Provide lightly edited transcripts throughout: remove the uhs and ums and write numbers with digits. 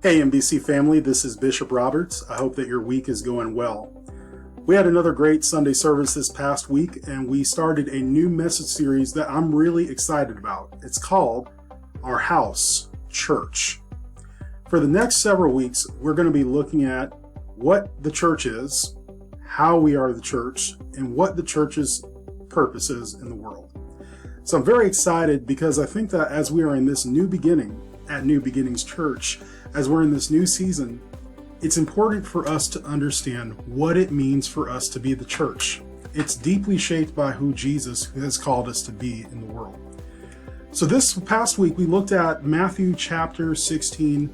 Hey MBC family, this is Bishop Roberts. I hope that your week is going well. We had another great Sunday service this past week, and we started a new message series that I'm really excited about. It's called Our House Church. For the next several weeks, we're going to be looking at what the church is, how we are the church, and what the church's purpose is in the world. So I'm very excited because I think that as we are in this new beginning at New Beginnings Church, as we're in this new season, it's important for us to understand what it means for us to be the church. It's deeply shaped by who Jesus has called us to be in the world. So this past week, we looked at Matthew chapter 16,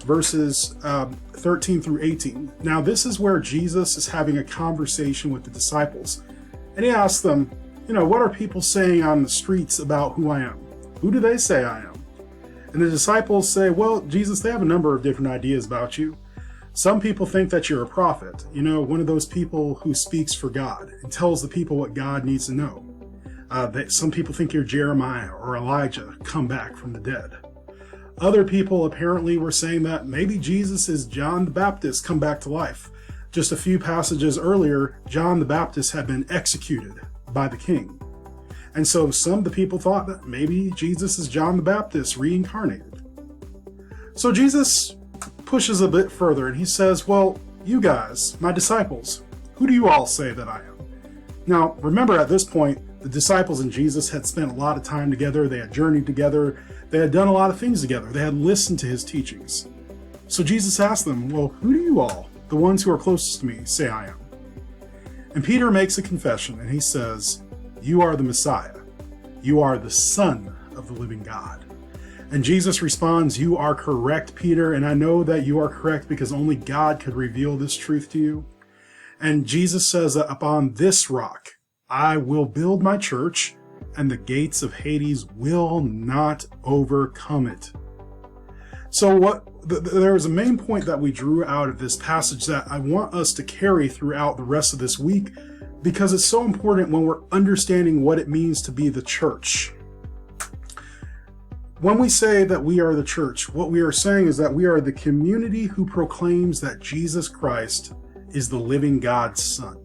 verses 13 through 18. Now, this is where Jesus is having a conversation with the disciples. And he asks them, what are people saying on the streets about who I am? Who do they say I am? And the disciples say, well, Jesus, they have a number of different ideas about you. Some people think that you're a prophet, one of those people who speaks for God and tells the people what God needs to know. Some people think you're Jeremiah or Elijah, come back from the dead. Other people apparently were saying that maybe Jesus is John the Baptist come back to life. Just a few passages earlier, John the Baptist had been executed by the king. And so some of the people thought that maybe Jesus is John the Baptist reincarnated. So Jesus pushes a bit further and he says, well, you guys, my disciples, who do you all say that I am? Now, remember at this point, the disciples and Jesus had spent a lot of time together. They had journeyed together. They had done a lot of things together. They had listened to his teachings. So Jesus asked them, well, who do you all, the ones who are closest to me, say I am? And Peter makes a confession and he says, you are the Messiah. You are the Son of the living God. And Jesus responds, you are correct, Peter, and I know that you are correct because only God could reveal this truth to you. And Jesus says that upon this rock, I will build my church, and the gates of Hades will not overcome it. So there is a main point that we drew out of this passage that I want us to carry throughout the rest of this week, because it's so important when we're understanding what it means to be the church. When we say that we are the church, what we are saying is that we are the community who proclaims that Jesus Christ is the living God's Son.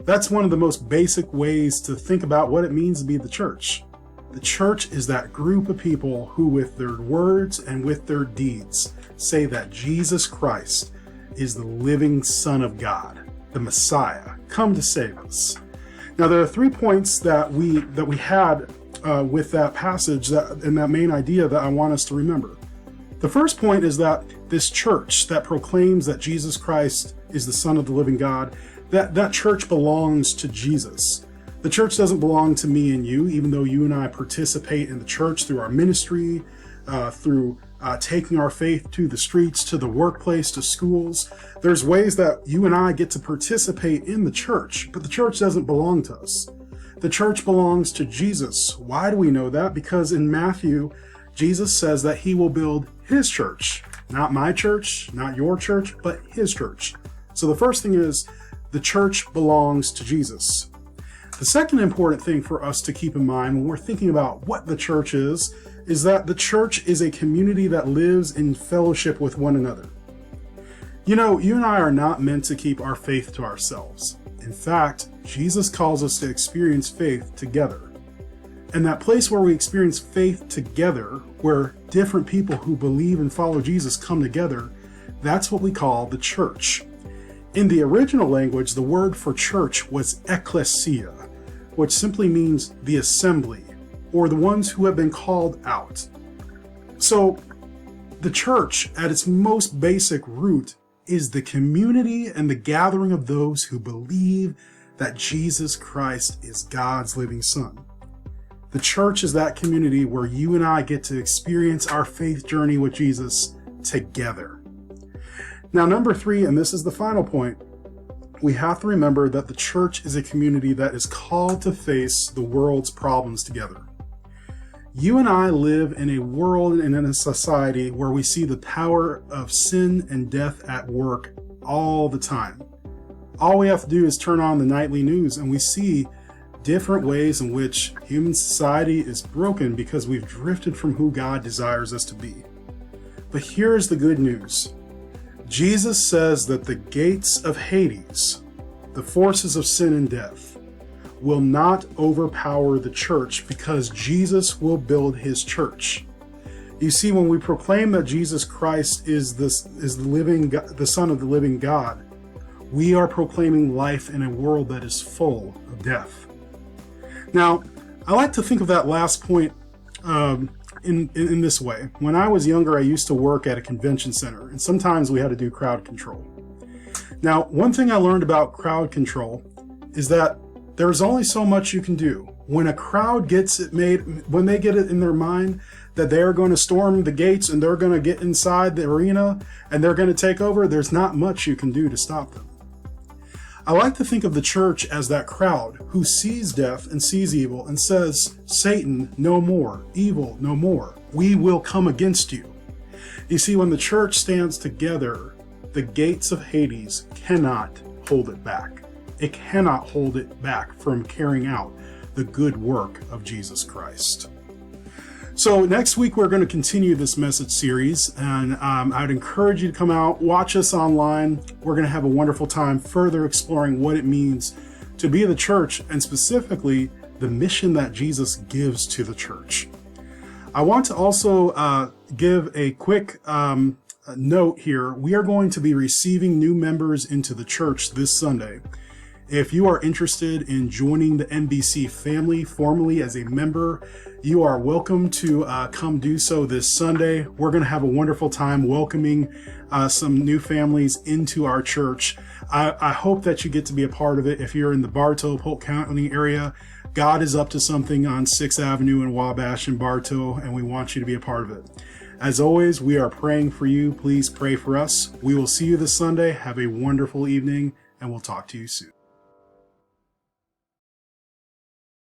That's one of the most basic ways to think about what it means to be the church. The church is that group of people who, with their words and with their deeds, say that Jesus Christ is the living Son of God, the Messiah, come to save us. Now, there are 3 points that we had with that passage and that main idea that I want us to remember. The first point is that this church that proclaims that Jesus Christ is the Son of the living God, that church belongs to Jesus. The church doesn't belong to me and you, even though you and I participate in the church through our ministry, through taking our faith to the streets, to the workplace, to schools. There's ways that you and I get to participate in the church, but the church doesn't belong to us. The church belongs to Jesus. Why do we know that? Because in Matthew, Jesus says that he will build his church. Not my church, not your church, but his church. So the first thing is, the church belongs to Jesus. The second important thing for us to keep in mind when we're thinking about what the church is that the church is a community that lives in fellowship with one another. You and I are not meant to keep our faith to ourselves. In fact, Jesus calls us to experience faith together. And that place where we experience faith together, where different people who believe and follow Jesus come together, that's what we call the church. In the original language, the word for church was ekklesia, which simply means the assembly, or the ones who have been called out. So the church, at its most basic root, is the community and the gathering of those who believe that Jesus Christ is God's living Son. The church is that community where you and I get to experience our faith journey with Jesus together. Now, number 3, and this is the final point, we have to remember that the church is a community that is called to face the world's problems together. You and I live in a world and in a society where we see the power of sin and death at work all the time. All we have to do is turn on the nightly news and we see different ways in which human society is broken because we've drifted from who God desires us to be. But here's the good news. Jesus says that the gates of Hades, the forces of sin and death, will not overpower the church because Jesus will build his church. You see, when we proclaim that Jesus Christ is the Son of the living God, we are proclaiming life in a world that is full of death. Now, I like to think of that last point in this way. When I was younger, I used to work at a convention center, and sometimes we had to do crowd control. Now, one thing I learned about crowd control is that there's only so much you can do. When a crowd gets it made, when they get it in their mind that they are going to storm the gates and they're going to get inside the arena and they're going to take over, there's not much you can do to stop them. I like to think of the church as that crowd who sees death and sees evil and says, Satan, no more. Evil, no more. We will come against you. You see, when the church stands together, the gates of Hades cannot hold it back. It cannot hold it back from carrying out the good work of Jesus Christ. So next week, we're going to continue this message series, and I'd encourage you to come out, watch us online. We're going to have a wonderful time further exploring what it means to be the church, and specifically the mission that Jesus gives to the church. I want to also give a quick note here. We are going to be receiving new members into the church this Sunday. If you are interested in joining the NBC family formally as a member, you are welcome to come do so this Sunday. We're going to have a wonderful time welcoming some new families into our church. I hope that you get to be a part of it. If you're in the Bartow, Polk County area, God is up to something on 6th Avenue in Wabash and Bartow, and we want you to be a part of it. As always, we are praying for you. Please pray for us. We will see you this Sunday. Have a wonderful evening, and we'll talk to you soon.